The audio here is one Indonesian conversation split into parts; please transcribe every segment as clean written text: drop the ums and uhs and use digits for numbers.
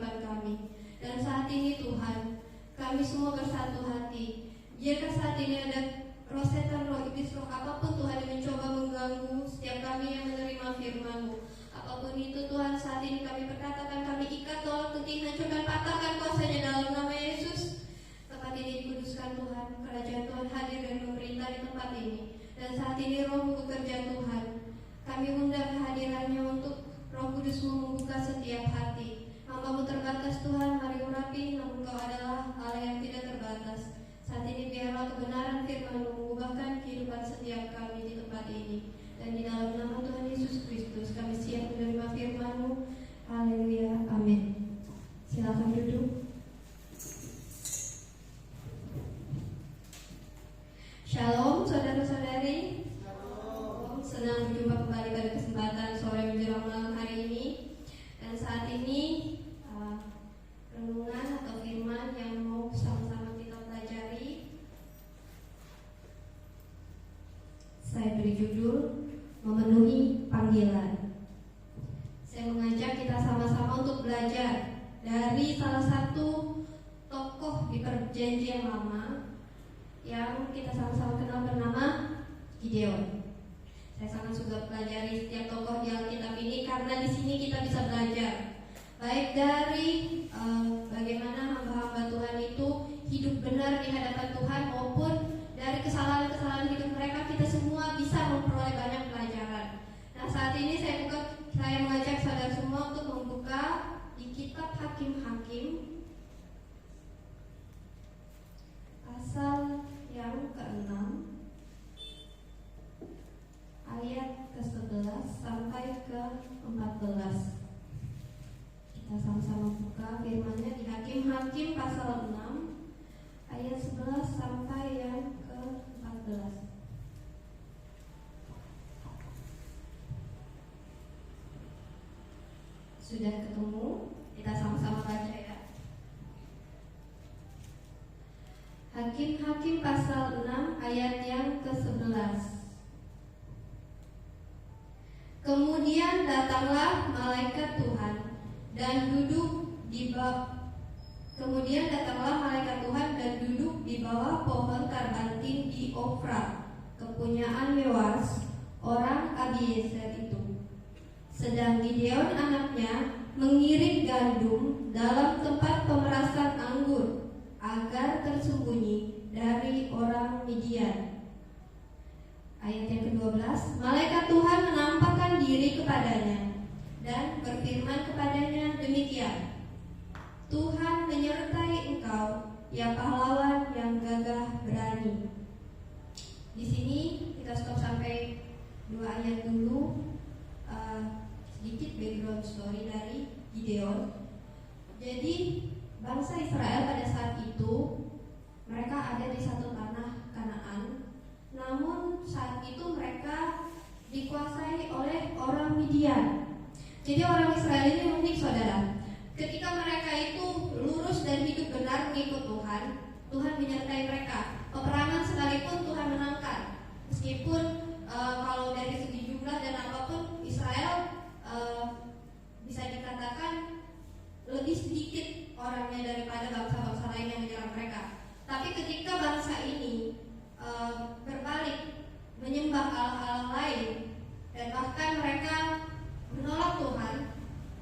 Tuhan kami. Dan saat ini Tuhan, kami semua bersatu hati. Jika saat ini ada roh setan, roh iblis, roh apapun Tuhan yang mencoba mengganggu setiap kami yang menerima firman-Mu, apapun itu Tuhan, saat ini kami perkatakan, kami ikat, tolak, tunting, hancurkan, patahkan kuasanya dalam nama Yesus. Tempat ini dikuduskan Tuhan, kerajaan Tuhan hadir dan memerintah di tempat ini. Dan saat ini Roh-Mu bekerja Tuhan. Kami undang kehadirannya untuk Roh Kudus-Mu membuka setiap hati. Hamba-Mu terbatas Tuhan, mari urapi, namun Kau adalah Allah yang tidak terbatas. Saat ini biarlah kebenaran firman-Mu mengubahkan kehidupan setiap kami di tempat ini. Dan di dalam nama Tuhan Yesus Kristus kami siap menerima firman-Mu. Haleluya, amin. Silakan duduk. Shalom saudara-saudari. Shalom. Senang berjumpa kembali pada kesempatan sore menjelang malam hari ini. Dan saat ini renungan atau firman yang mau sama-sama kita pelajari, saya beri judul Memenuhi Panggilan. Saya mengajak kita sama-sama untuk belajar dari salah satu tokoh di Perjanjian Lama yang kita sama-sama kenal bernama Gideon. Saya sangat suka pelajari setiap tokoh di Alkitab ini karena di sini kita bisa belajar baik dari bagaimana hamba-hamba Tuhan itu hidup benar di hadapan Tuhan maupun dari kesalahan-kesalahan hidup mereka. Kita semua bisa memperoleh banyak pelajaran. Nah, saat ini saya mengajak saudara semua untuk membuka di kitab Hakim-Hakim pasal yang ke-6 ayat ke-11 sampai ke-14. Kita sama-sama buka firman-Nya di Hakim-Hakim pasal 6 ayat 11 sampai yang ke-14. Sudah ketemu? Kita sama-sama baca ya. Hakim-Hakim pasal 6 ayat yang ke-11. Kemudian datanglah malaikat Tuhan dan duduk di bawah pohon karbantin di Ofra, kepunyaan Yoas, orang Abiezer itu. Sedang Gideon anaknya mengirik gandum dalam tempat pemerasan anggur agar tersembunyi dari orang Midian. Ayat yang ke-12, malaikat Tuhan menampakkan diri kepadanya dan berfirman kepadanya demikian, Tuhan menyertai engkau, ya pahlawan yang gagah berani. Di sini kita stop sampai 2 ayat dulu. Sedikit background story dari Gideon. Jadi bangsa Israel pada saat itu mereka ada di satu tanah Kanaan. Namun saat itu mereka dikuasai oleh orang Midian. Jadi orang Israel ini unik saudara. Ketika mereka itu lurus dan hidup benar mengikut Tuhan, Tuhan menyertai mereka. Peperangan sekalipun Tuhan menangkan. Meskipun kalau dari segi jumlah dan apapun Israel bisa dikatakan lebih sedikit orangnya daripada bangsa-bangsa lain yang menyerang mereka. Tapi ketika bangsa ini berbalik menyembah Allah-Allah lain dan bahkan mereka menolak Tuhan,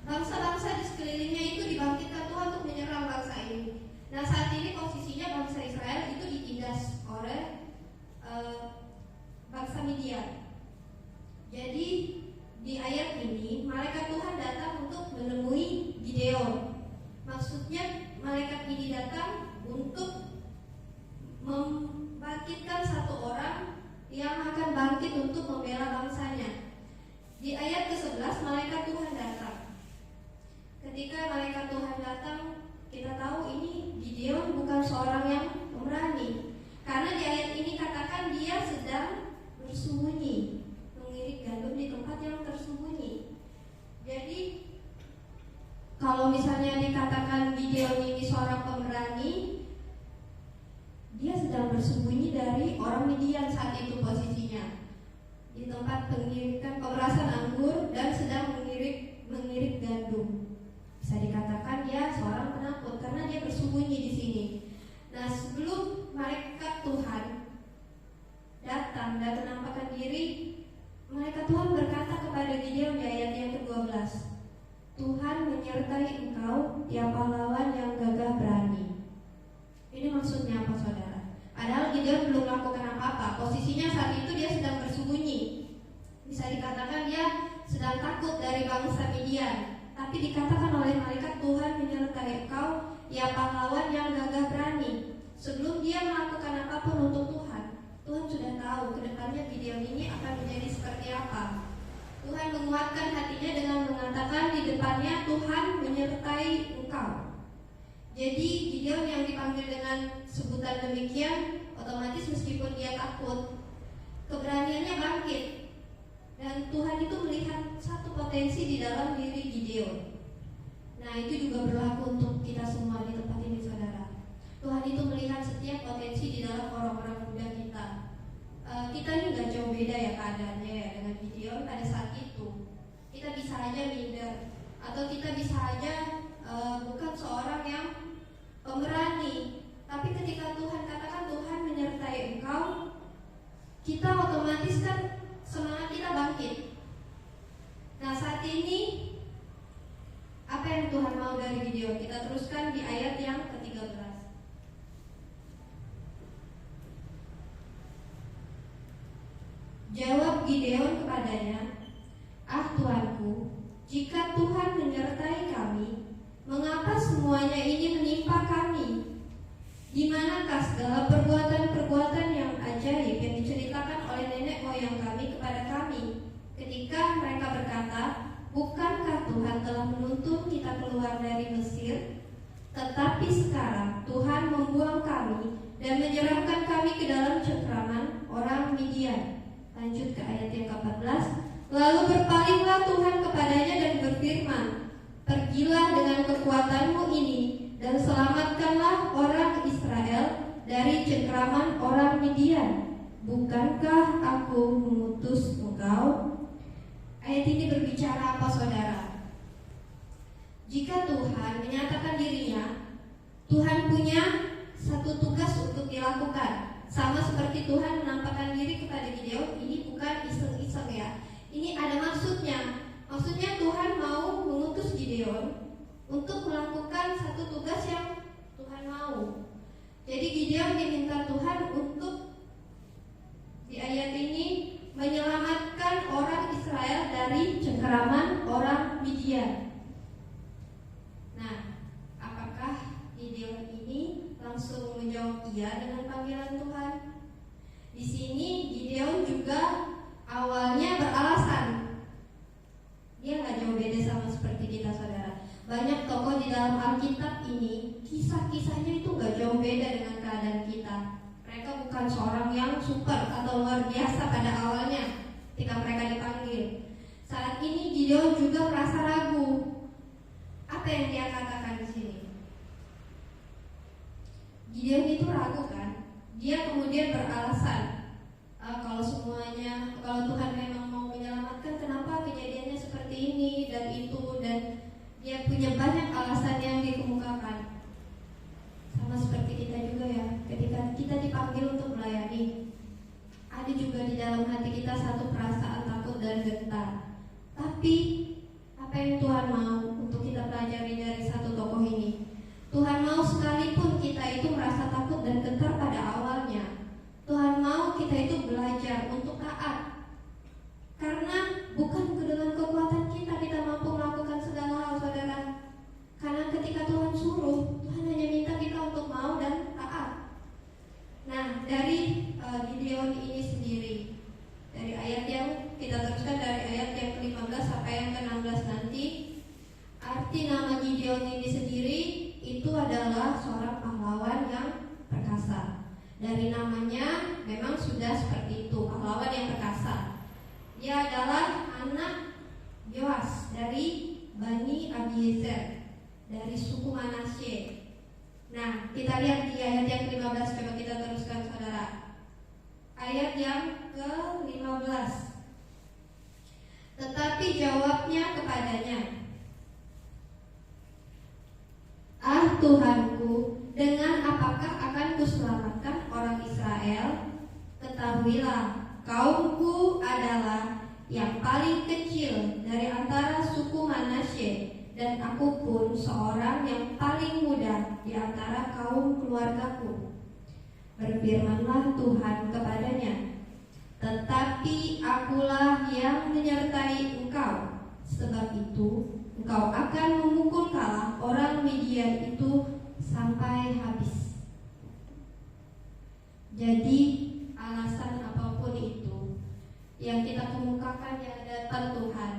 bangsa-bangsa di sekelilingnya itu dibangkitkan Tuhan untuk menyerang bangsa ini. Nah, saat ini posisinya bangsa Israel itu ditindas oleh bangsa Midian. Jadi di ayat ini malaikat Tuhan datang untuk menemui Gideon. Maksudnya malaikat ini datang untuk membangkitkan satu orang yang akan bangkit untuk membela bangsanya. Di ayat ke-11 malaikat Tuhan datang. Ketika malaikat Tuhan datang, kita tahu ini Gideon bukan seorang yang pemberani. Karena di ayat ini katakan dia sedang bersembunyi, mengirik gandum di tempat yang tersembunyi. Jadi kalau misalnya dikatakan Gideon ini seorang pemberani, dia sedang bersembunyi dari orang Midian saat itu posisinya di tempat pemerasan anggur dan sedang mengirik gandum. Bisa dikatakan dia seorang penakut karena dia bersembunyi di sini. Nah, sebelum malaikat Tuhan datang dan menampakkan diri, malaikat Tuhan berkata kepada Gideon di ayat yang ke-12, Tuhan menyertai engkau, ya pahlawan yang gagah berani. Ini maksudnya apa, saudara? Padahal Gideon belum melakukan apa-apa. Posisinya saat itu dia sedang bersembunyi. Bisa dikatakan dia sedang takut dari bangsa Midian. Tapi dikatakan oleh malaikat, Tuhan menyertai engkau, ya pahlawan yang gagah berani. Sebelum dia melakukan apapun untuk Tuhan, Tuhan sudah tahu ke depannya Gideon ini akan menjadi seperti apa. Tuhan menguatkan hatinya dengan mengatakan di depannya, Tuhan menyertai engkau. Jadi Gideon yang dipanggil dengan sebutan demikian, otomatis meskipun dia takut, keberaniannya bangkit. Dan Tuhan itu melihat satu potensi di dalam diri Gideon. Nah, itu juga berlaku untuk kita semua di tempat ini, saudara. Tuhan itu melihat setiap potensi di dalam orang-orang muda kita. Kita ini gak jauh beda ya keadaannya ya dengan Gideon pada saat itu. Kita bisa aja minder, atau kita bisa aja bukan seorang yang pemberani. Tapi ketika Tuhan katakan Tuhan menyertai engkau, kita otomatis kan semangat kita bangkit. Nah, saat ini apa yang Tuhan mau dari Gideon? Kita teruskan di ayat yang ke-13. Jawab Gideon kepadanya, "Ah Tuanku, jika Tuhan menyertai kami, mengapa semuanya ini menimpa kami? Di manakah segala perbuatan-perbuatan yang ajaib yang diceritakan oleh nenek moyang kami kepada kami, ketika mereka berkata, bukankah Tuhan telah menuntun kita keluar dari Mesir? Tetapi sekarang Tuhan membuang kami dan menyerahkan kami ke dalam cengkraman orang Midian." Lanjut ke ayat yang ke-14. "Lalu berpalinglah Tuhan kepadanya dan berfirman, pergilah dengan kekuatanmu ini dan selamatkanlah orang Israel dari cengkraman orang Midian. Bukankah aku mengutus engkau?" Ayat ini berbicara apa, saudara? Jika Tuhan menyatakan dirinya, Tuhan punya satu tugas untuk dilakukan. Sama seperti Tuhan menampakkan diri kepada Gideon, ini bukan iseng-iseng ya. Ini ada maksudnya. Maksudnya Tuhan mau mengutus Gideon untuk melakukan satu tugas yang Tuhan mau. Jadi Gideon diminta Tuhan untuk di ayat ini menyelamatkan orang Israel dari cengkeraman orang Midian. Nah, apakah Gideon ini langsung menjawab iya dengan panggilan Tuhan? Di sini Gideon juga awalnya beralasan. Dia nggak jauh beda sama seperti kita, saudara. Banyak tokoh di dalam Alkitab ini, kisah-kisahnya itu nggak jauh beda dengan keadaan kita. Mereka bukan seorang yang super atau luar biasa pada awalnya ketika mereka dipanggil. Saat ini Gideon juga merasa ragu. Apa yang dia katakan di sini? Gideon itu ragu kan? Dia kemudian beralasan, kalau Tuhan memang mau menyelamatkan, kenapa kejadiannya seperti ini dan itu, dan dia punya banyak alasan yang dikemukakan. Sama seperti kita juga ya, ketika kita dipanggil untuk melayani, ada juga di dalam hati kita satu perasaan takut dan gentar. Tapi apa yang Tuhan mau untuk kita pelajari dari satu tokoh ini? Tuhan mau sekalipun kita itu merasa takut dan gentar pada awalnya, Tuhan mau kita itu belajar untuk taat. Karena bukan dengan kekuatan kita mampu melakukan segala hal, saudara. Karena ketika Tuhan suruh, Tuhan hanya minta kita untuk mau dan taat. Nah, dari Gideon ini sendiri, dari ayat yang kita teruskan dari ayat yang ke-15 sampai yang ke-16 nanti, arti nama Gideon ini sendiri itu adalah seorang pahlawan yang perkasa. Dari namanya memang sudah seperti itu, pahlawan yang perkasa. Dia adalah anak Yoas dari Bani Abiezer, dari suku Manasye. Nah, kita lihat di ayat yang ke-15, coba kita teruskan, saudara. Ayat yang ke-15. "Tetapi jawabnya kepadanya, Tuhanku, dengan apakah akan kuselamatkan orang Israel? Ketahuilah, kaumku adalah yang paling kecil dari antara suku Manasye, dan aku pun seorang yang paling muda di antara kaum keluargaku. Berfirmanlah Tuhan kepadanya, tetapi akulah yang menyertai engkau, sebab itu engkau akan memukul kalah orang Midian itu sampai habis. Jadi alasan apapun itu yang kita kemukakan di hadapan Tuhan,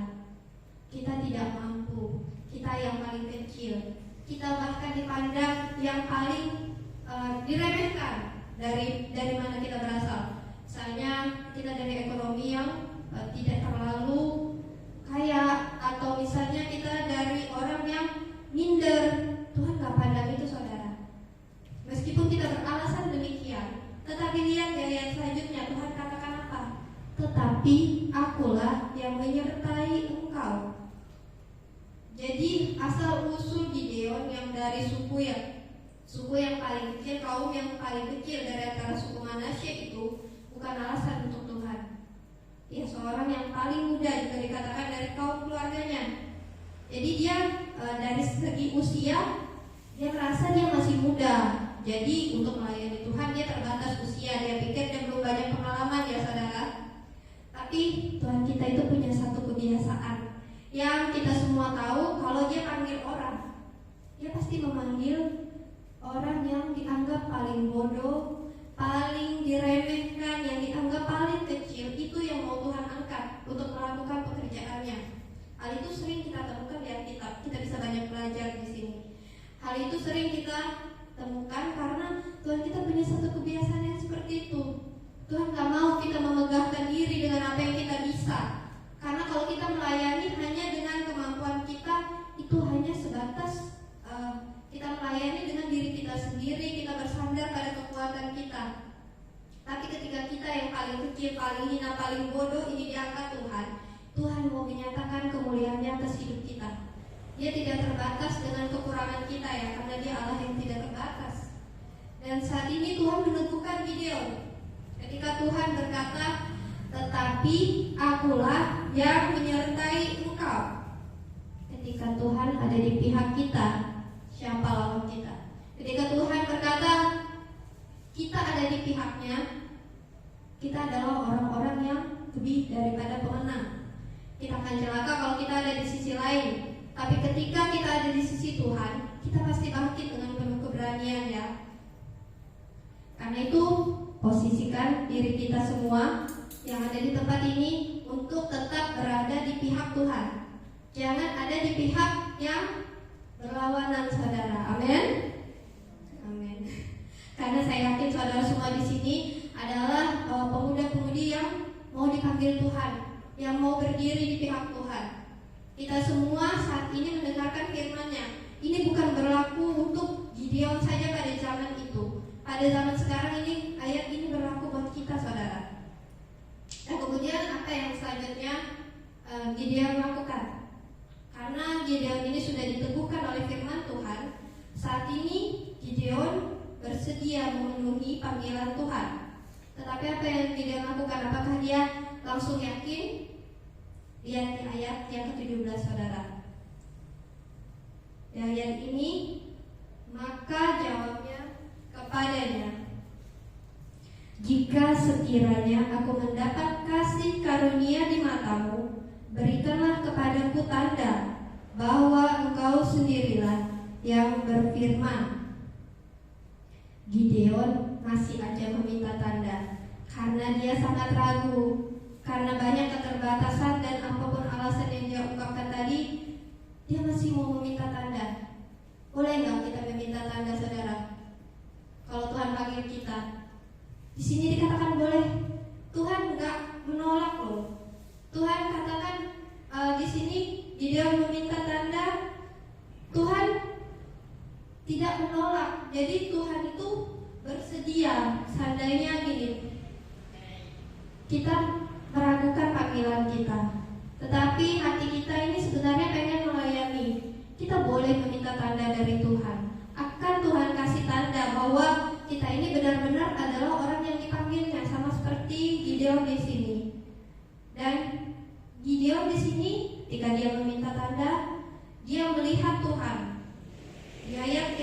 kita tidak mampu, kita yang paling kecil, kita bahkan dipandang yang paling diremehkan dari mana kita berasal. Misalnya kita dari ekonomi yang tidak terlalu kaya, atau misalnya kita dari orang yang minder. Tuhan gak pandang itu, saudara. Meskipun kita beralasan demikian, tetapi lihat di ayat selanjutnya, Tuhan katakan apa? Tetapi akulah yang menyertai engkau. Jadi asal usul Gideon yang dari suku yang paling kecil, kaum yang paling kecil dari antara suku Manasye itu bukan alasan untuk Tuhan. Dia seorang yang paling muda, juga dikatakan dari kaum keluarganya. Jadi dia dari segi usia, dia merasa dia masih muda. Jadi untuk melayani Tuhan dia terbatas usia. Dia pikir dia belum banyak pengalaman, ya saudara. Tapi Tuhan kita itu punya satu kebiasaan yang kita semua tahu. Kalau dia panggil orang, dia pasti memanggil orang yang dianggap paling bodoh, paling diremehkan, yang dianggap paling kecil. Itu yang mau Tuhan angkat untuk melakukan pekerjaannya. Hal itu sering kita temukan di Alkitab. Kita bisa banyak belajar di sini. Hal itu sering kita temukan karena Tuhan kita punya satu kebiasaan yang seperti itu. Tuhan gak mau kita memegahkan diri dengan apa yang kita bisa. Karena kalau kita melayani hanya dengan kemampuan kita, itu hanya sebatas kita melayani dengan diri kita sendiri, kita bersandar pada kekuatan kita. Tapi ketika kita yang paling kecil, paling hina, paling bodoh ini diangkat Tuhan, Tuhan mau menyatakan kemuliaan-Nya atas hidup kita. Dia tidak terbatas dengan kekurangan kita, ya, karena Dia Allah yang tidak terbatas. Dan saat ini Tuhan meneguhkan Gideon ketika Tuhan berkata, tetapi akulah yang menyertai engkau. Ketika Tuhan ada di pihak kita, siapa lawan kita? Ketika Tuhan berkata kita ada di pihaknya, kita adalah orang-orang yang lebih daripada pemenang. Kita akan celaka kalau kita ada di sisi lain. Tapi ketika kita ada di sisi Tuhan, kita pasti bangkit dengan penuh keberanian, ya. Karena itu posisikan diri kita semua yang ada di tempat ini untuk tetap berada di pihak Tuhan. Jangan ada di pihak yang berlawanan, saudara. Amin. Amin. Karena saya yakin saudara semua di sini adalah pemuda-pemudi yang mau dipanggil Tuhan, yang mau berdiri di pihak Tuhan. Kita semua saat ini mendengarkan firman-Nya. Ini bukan berlaku untuk Gideon saja pada zaman itu. Pada zaman sekarang ini, ayat ini berlaku buat kita, saudara. Dan kemudian apa yang selanjutnya Gideon lakukan? Karena Gideon ini sudah diteguhkan oleh firman Tuhan, saat ini Gideon bersedia memenuhi panggilan Tuhan. Tetapi apa yang Gideon lakukan? Apakah dia langsung yakin? Lihat di ayat yang ke-17, saudara. Di ayat ini, maka jawabnya kepadanya, jika sekiranya aku mendapat kasih karunia di matamu, berikanlah kepadaku tanda bahwa engkau sendirilah yang berfirman. Gideon masih aja meminta tanda karena dia sangat ragu. Karena banyak keterbatasan dan apapun alasan yang dia ungkapkan tadi, dia masih mau meminta tanda. Boleh nggak kita meminta tanda, saudara? Kalau Tuhan panggil kita, di sini dikatakan boleh. Tuhan nggak menolak loh. Tuhan katakan di sini dia meminta tanda. Tuhan tidak menolak. Jadi Tuhan itu bersedia. Seandainya gini, kita meragukan panggilan kita, tetapi hati kita ini sebenarnya pengen melayani, kita boleh meminta tanda dari Tuhan. Akan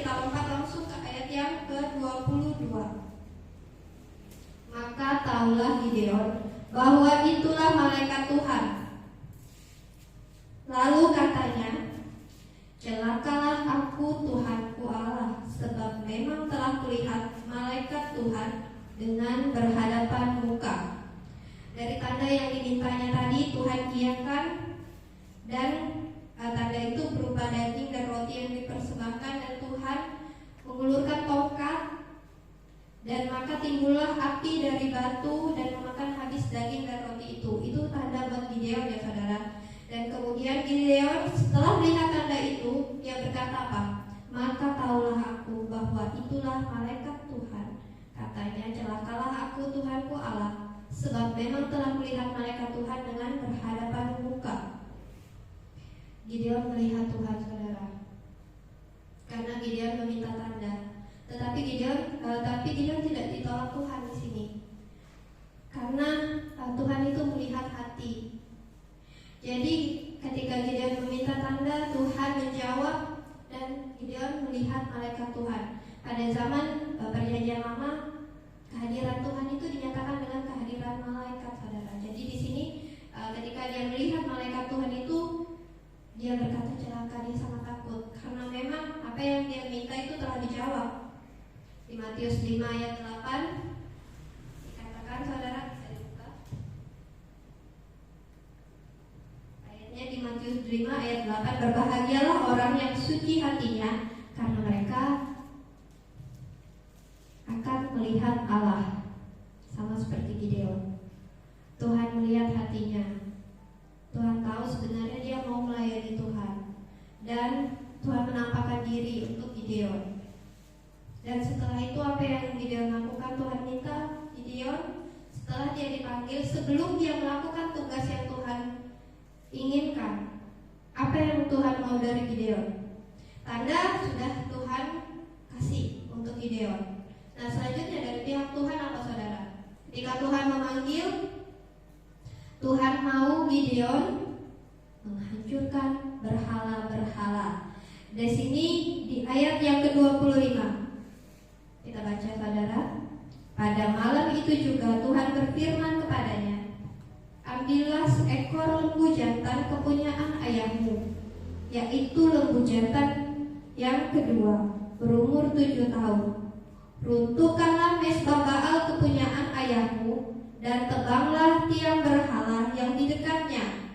kita lompat langsung ke ayat yang ke-22. Maka tahulah Gideon bahwa itulah malaikat Tuhan. Lalu katanya, celakalah aku Tuhanku Allah, sebab memang telah kulihat malaikat Tuhan dengan berhadapan muka. Dari tanda yang dimintanya tadi Tuhan giyakan, dan tanda itu berupa daging dan roti yang dipersembahkan, dan Tuhan mengulurkan tongkat, dan maka timbullah api dari batu dan memakan habis daging dan roti itu. Itu tanda buat Gideon ya saudara. Dan kemudian Gideon setelah melihat tanda itu, dia berkata apa? Maka tahulah aku bahwa itulah malaikat Tuhan. Katanya, celakalah aku Tuhanku Allah, sebab memang telah melihat malaikat Tuhan dengan berhadapan muka. Gideon melihat Tuhan saudara, karena Gideon meminta tanda. Tetapi Gideon tidak ditolak Tuhan di sini, karena Tuhan itu melihat hati. Jadi ketika Gideon meminta tanda, Tuhan menjawab, dan Gideon melihat malaikat Tuhan. Pada zaman perjanjian lama, kehadiran Tuhan itu dinyatakan dengan kehadiran malaikat saudara. Jadi di sini ketika dia melihat malaikat Tuhan itu, dia berkata celaka, dia sangat takut, karena memang apa yang dia minta itu telah dijawab. Di Matius 5 ayat 8 dikatakan, saudara bisa dibuka ayatnya, di Matius 5 ayat 8, berbahagialah orang yang suci hatinya, karena mereka akan melihat Allah. Sama seperti Gideon, Tuhan melihat hatinya. Tuhan tahu sebenarnya dia mau melayani Tuhan, dan Tuhan menampakkan diri untuk Gideon. Dan setelah itu apa yang Gideon lakukan? Tuhan minta Gideon, setelah dia dipanggil, sebelum dia melakukan tugas yang Tuhan inginkan, apa yang Tuhan mau dari Gideon? Tanda sudah Tuhan kasih untuk Gideon. Nah selanjutnya dari pihak Tuhan apa saudara? Ketika Tuhan memanggil, Tuhan mau Gideon menghancurkan berhala-berhala. Di sini di ayat yang ke-25 kita baca saudara. Pada malam itu juga Tuhan berfirman kepadanya, ambillah seekor lembu jantan kepunyaan ayahmu, yaitu lembu jantan yang kedua, berumur 7 tahun. Runtuhkanlah mezbah Baal kepunyaan ayahmu, dan tebanglah tiang berhala yang di dekatnya.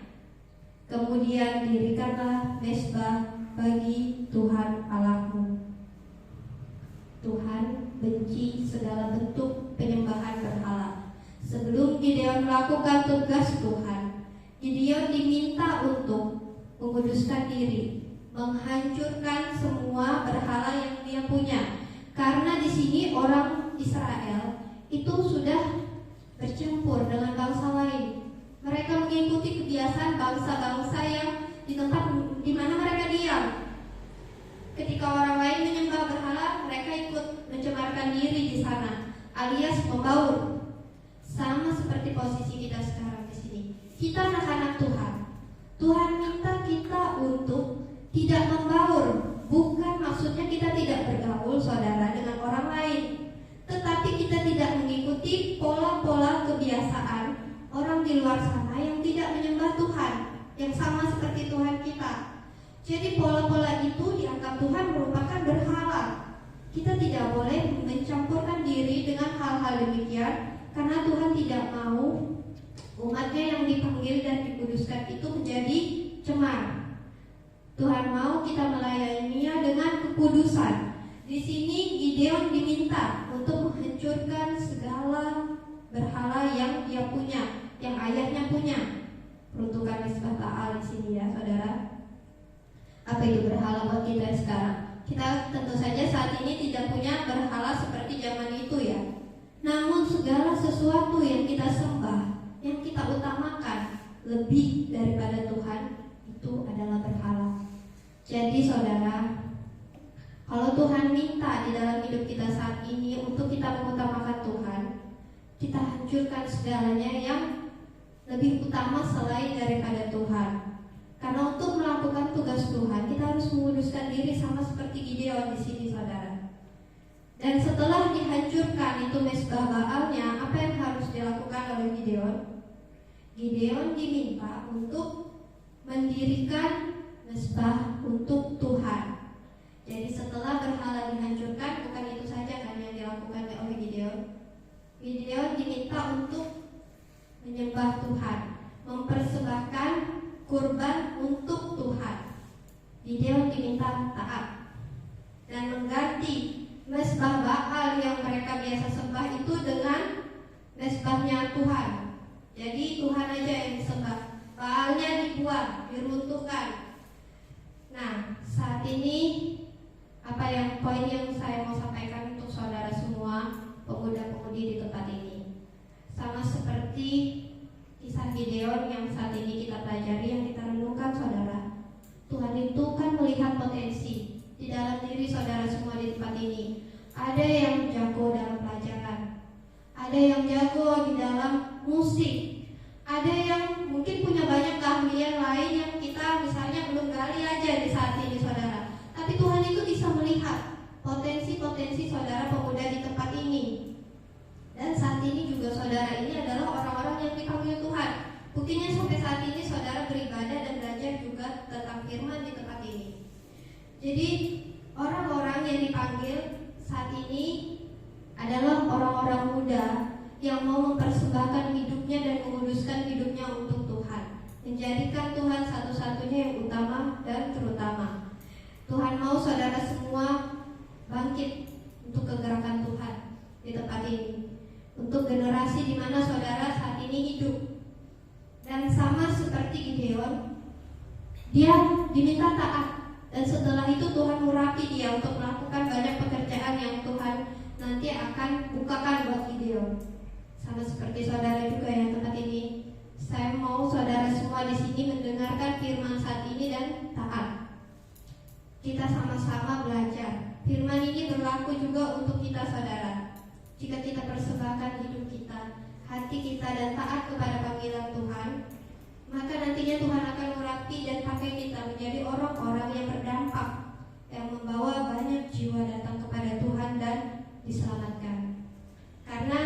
Kemudian dirikanlah mezbah bagi Tuhan Allahmu. Tuhan benci segala bentuk penyembahan berhala. Sebelum Gideon melakukan tugas Tuhan, Gideon diminta untuk menguduskan diri, menghancurkan semua berhala yang dia punya. Karena di sini orang Israel itu sudah bercampur dengan bangsa lain. Mereka mengikuti kebiasaan bangsa-bangsa yang di tempat di mana mereka diam. Ketika orang lain menyembah berhala, mereka ikut mencemarkan diri di sana, alias membaur. Sama seperti posisi kita sekarang di sini. Kita anak-anak Tuhan. Tuhan minta kita untuk tidak membaur. Bukan maksudnya kita tidak bergaul saudara dengan orang lain, tetapi kita tidak mengikuti pola-pola kebiasaan orang di luar sana yang tidak menyembah Tuhan, yang sama seperti Tuhan kita. Jadi pola-pola itu dianggap Tuhan merupakan berhala. Kita tidak boleh mencampurkan diri dengan hal-hal demikian, karena Tuhan tidak mau umatnya yang dipanggil dan dikuduskan itu menjadi cemar. Tuhan mau kita melayaninya dengan kekudusan. Di sini Gideon diminta untuk menghancurkan segala berhala yang dia punya, yang ayahnya punya. Peruntukan mezbah Baal di sini ya saudara. Apa itu berhala buat kita sekarang? Kita tentu saja saat ini tidak punya berhala seperti zaman itu ya. Namun segala sesuatu yang kita sembah, yang kita utamakan lebih daripada Tuhan, itu adalah berhala. Jadi saudara, kalau Tuhan minta di dalam hidup kita saat ini untuk kita mengutamakan Tuhan, kita hancurkan segalanya yang lebih utama selain daripada Tuhan. Karena untuk melakukan tugas Tuhan, kita harus menguduskan diri sama seperti Gideon di sini saudara. Dan setelah dihancurkan itu mezbah Baalnya, apa yang harus dilakukan oleh Gideon? Gideon diminta untuk mendirikan mezbah untuk Tuhan. Jadi setelah berhala dihancurkan, bukan itu saja kan yang dilakukan oleh Gideon. Gideon diminta untuk menyembah Tuhan, mempersembahkan kurban untuk Tuhan. Gideon diminta taat dan mengganti mezbah Baal yang mereka biasa sembah itu dengan mezbahnya Tuhan. Jadi Tuhan aja yang disembah, Baalnya dibuang, diruntuhkan. Nah, saat ini poin yang saya mau sampaikan untuk saudara semua pemuda-pemudi di tempat ini, sama seperti kisah Gideon yang saat ini kita pelajari, yang kita renungkan saudara. Tuhan itu kan melihat potensi di dalam diri saudara semua di tempat ini. Ada yang jago dalam pelajaran, ada yang jago di dalam musik, ada yang mungkin punya banyak keahlian lain yang kita misalnya belum gali aja di saat ini saudara. Tapi Tuhan itu bisa melihat potensi-potensi saudara pemuda di tempat ini. Dan saat ini juga saudara ini adalah orang-orang yang dipanggil Tuhan. Buktinya sampai saat ini saudara beribadah dan belajar juga tentang firman di tempat ini. Jadi orang-orang yang dipanggil saat ini adalah orang-orang muda yang mau mempersembahkan hidupnya dan menguduskan hidupnya untuk Tuhan, menjadikan Tuhan satu-satunya yang utama dan terutama. Tuhan mau saudara semua bangkit untuk kegerakan Tuhan di tempat ini, untuk generasi di mana saudara saat ini hidup. Dan sama seperti Gideon, dia diminta taat, dan setelah itu Tuhan murapi dia untuk melakukan banyak pekerjaan yang Tuhan nanti akan bukakan buat Gideon. Sama seperti saudara juga yang tempat ini, saya mau saudara semua di sini mendengarkan firman saat ini dan taat. Kita sama-sama belajar. Firman ini berlaku juga untuk kita saudara. Jika kita persembahkan hidup kita, hati kita, dan taat kepada panggilan Tuhan, maka nantinya Tuhan akan merapi dan pakai kita menjadi orang-orang yang berdampak, yang membawa banyak jiwa datang kepada Tuhan dan diselamatkan. Karena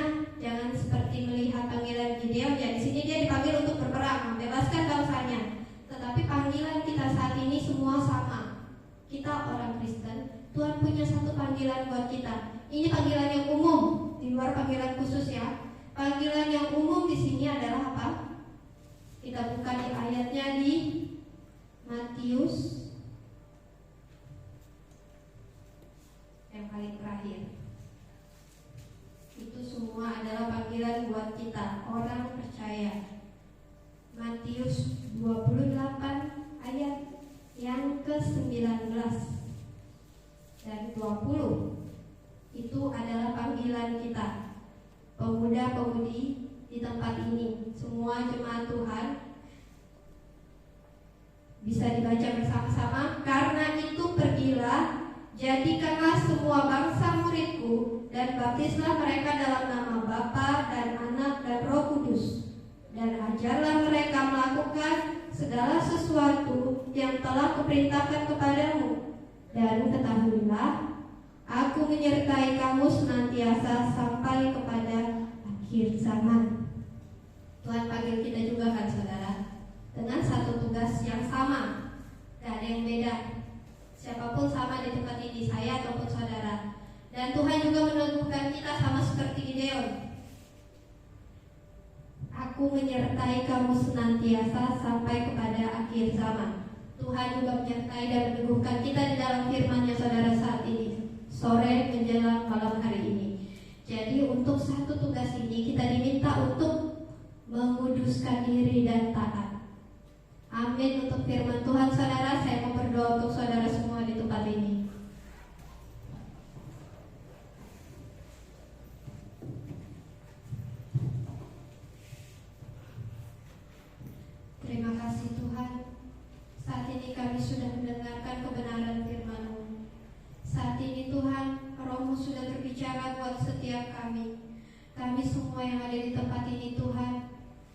jangan seperti melihat panggilan Gideon, ya di sini dia dipanggil untuk berperang, membebaskan bangsanya. Tetapi panggilan kita saat ini semua sama. Kita orang Kristen, Tuhan punya satu panggilan buat kita. Ini panggilan yang umum, di luar panggilan khusus ya. Panggilan yang umum di sini adalah apa? Kita buka di ayatnya di Matius yang paling terakhir. Itu semua adalah panggilan buat kita, orang percaya. Matius 28 ayat yang ke-19 dan 20. Itu adalah panggilan kita, pemuda-pemudi di tempat ini, semua jemaat Tuhan. Bisa dibaca bersama-sama. Karena itu pergilah, jadikanlah semua bangsa muridku, dan baptislah mereka dalam nama Bapa dan Anak dan Roh Kudus, dan ajarlah mereka melakukan segala sesuatu yang telah kuperintahkan kepadamu. Dan ketahuilah, aku menyertai kamu senantiasa sampai kepada akhir zaman. Tuhan panggil kita juga kan saudara, dengan satu tugas yang sama, gak ada yang beda. Siapapun sama di tempat ini, saya ataupun saudara. Dan Tuhan juga meneguhkan kita sama seperti Gideon. Aku menyertai kamu senantiasa sampai kepada akhir zaman. Tuhan juga menyertai dan meneguhkan kita di dalam firman-Nya saudara saat ini, sore menjelang malam hari ini. Jadi untuk satu tugas ini kita diminta untuk menguduskan diri dan taat. Amin untuk firman Tuhan saudara. Saya mau berdoa untuk saudara semua di tempat ini. Terima kasih Tuhan. Saat ini kami sudah mendengarkan kebenaran firman-Mu. Saat ini Tuhan, Roh-Mu sudah berbicara buat setiap kami. Kami semua yang ada di tempat ini Tuhan,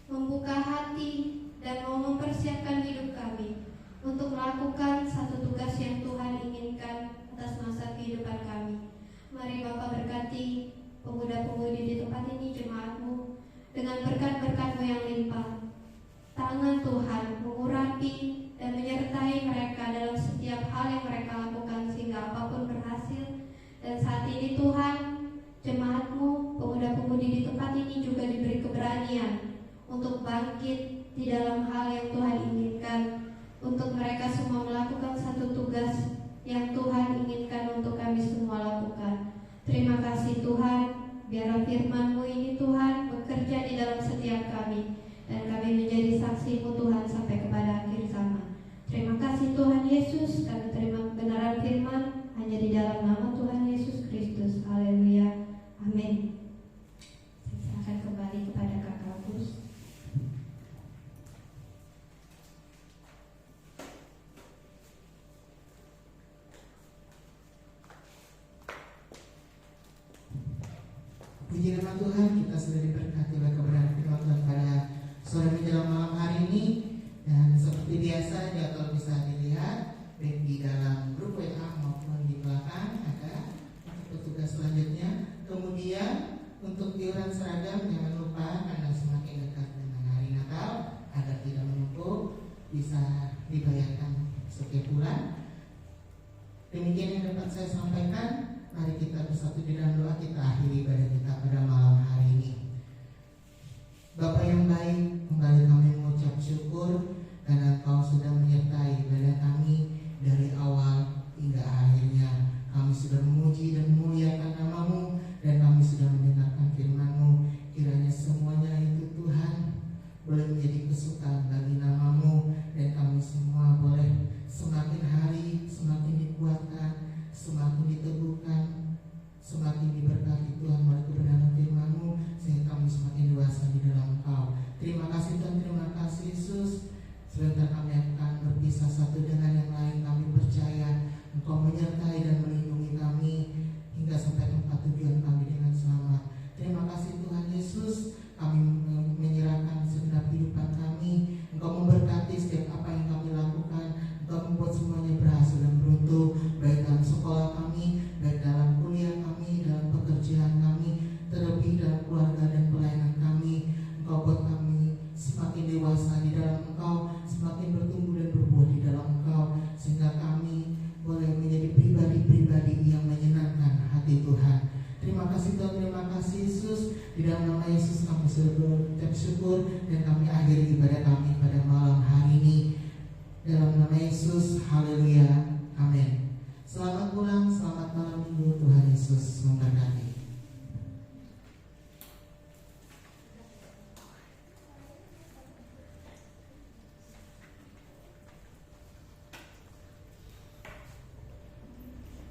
membuka hati dan mau mempersiapkan hidup kami untuk melakukan satu tugas yang Tuhan inginkan atas masa kehidupan kami, Mari Bapa berkati pemuda-pemudi di tempat ini, jemaat-Mu, dengan berkat-berkat-Mu yang limpah. Tangan Tuhan mengurapi dan menyertai mereka dalam setiap hal yang mereka lakukan sehingga apapun berhasil. Dan saat ini Tuhan, jemaat-Mu, pemuda-pemudi di tempat ini juga diberi keberanian untuk bangkit di dalam hal yang Tuhan inginkan, untuk mereka semua melakukan satu tugas yang Tuhan inginkan untuk kami semua lakukan. Terima kasih Tuhan, biarlah firman-Mu ini Tuhan bekerja di dalam setiap kami, dan kami menjadi saksi-Mu Tuhan sampai kepada akhir zaman. Terima kasih Tuhan Yesus, kami terima kebenaran firman hanya di dalam nama Tuhan Yesus Kristus. Haleluya, amin. Saya akan kembali kepada Kakak Gus. Puji nama Tuhan, kita sudah diberkati oleh kebenaran firman Tuhan pada sore menjelang malam hari ini. Dan seperti biasa, ya kalau bisa dilihat baik di dalam grup WA maupun di belakang ada petugas selanjutnya. Kemudian untuk iuran seragam jangan lupa, karena semakin dekat dengan hari Natal agar tidak menumpuk, bisa dibayarkan setiap bulan. Demikian yang dapat saya sampaikan. Mari kita bersatu di dalam doa, kita akhiri ibadah kita pada malam hari ini. Bapa yang baik, kembali kami mengucap syukur karena Engkau sudah menyertai ibadah kami dari awal hingga akhirnya. Kami sudah memuji dan memuliakan nama-Mu, dan kami sudah mendengarkan firman-Mu. Kiranya semuanya itu Tuhan boleh menjadi kesukaan bagi nama-Mu, dan kami semua boleh semakin hari semakin dikuatkan, semakin diteguhkan, semakin diberkati Tuhan melalui kebenaran firman-Mu, sehingga kami semakin dewasa di dalam Engkau. Terima kasih Tuhan, terima kasih Yesus. Sebentar kami akan berpisah satu dengan yang lain. Kami percaya Engkau menyertai dan melindungi kami hingga sampai tempat tujuan kami dengan selamat. Terima kasih Tuhan Yesus. Kami menyerahkan segenap kehidupan kami. Engkau memberkati setiap apa yang kami lakukan. Engkau membuat semuanya berhasil dan beruntung, baik dalam sekolah kami, baik dalam kuliah kami, dalam pekerjaan kami, terlebih dalam keluarga dan pelayanan kami. Engkau buat kami semakin dewasa di dalam Engkau, semakin bertumbuh dan berbuah di dalam Engkau, sehingga kami boleh menjadi pribadi-pribadi yang menyenangkan hati Tuhan. Terima kasih Tuhan, terima kasih Yesus. Di dalam nama Yesus kami sudah berucap syukur, dan kami akhiri ibadah kami pada malam hari ini. Dalam nama Yesus, haleluya, amin. Selamat pulang, selamat malam minggu, Tuhan Yesus memberkati.